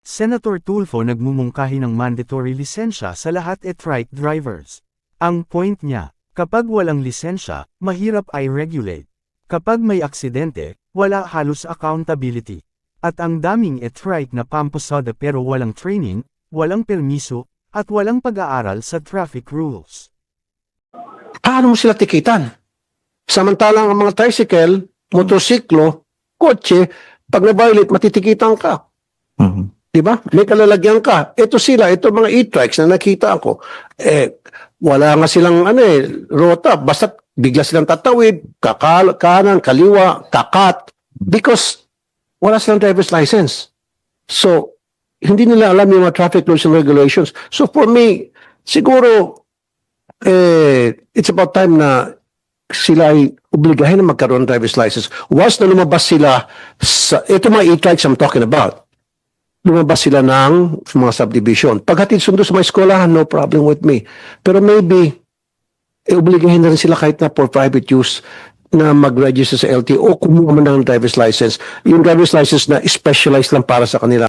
Senator Tulfo nagmumungkahi ng mandatory lisensya sa lahat e-trike drivers. Ang point niya, kapag walang lisensya, mahirap i-regulate. Kapag may aksidente, wala halos accountability. At ang daming e-trike na pamposada pero walang training, walang permiso, at walang pag-aaral sa traffic rules. Paano mo sila tikitan? Samantalang ang mga tricycle, motorsiklo, kotse, pag na-violate, matitikitan ka. Diba? May kalalagyan ka. Ito sila, ito mga e-trikes na nakita ako. Wala nga silang rota. Basta bigla silang tatawid, kanan, kaliwa, kakat. Because wala silang driver's license. So, hindi nila alam yung mga traffic rules and regulations. So for me, siguro, it's about time na sila ay obligahin na magkaroon ng driver's license. Once na lumabas sila sa, ito mga e-trikes I'm talking about, lumabas sila ng mga subdivision. Paghatid sundo sa mga eskwelahan, no problem with me. Pero maybe, obligahin na rin sila kahit na for private use na mag-register sa LTO o kumuha man ng driver's license. Yung driver's license na specialized lang para sa kanila.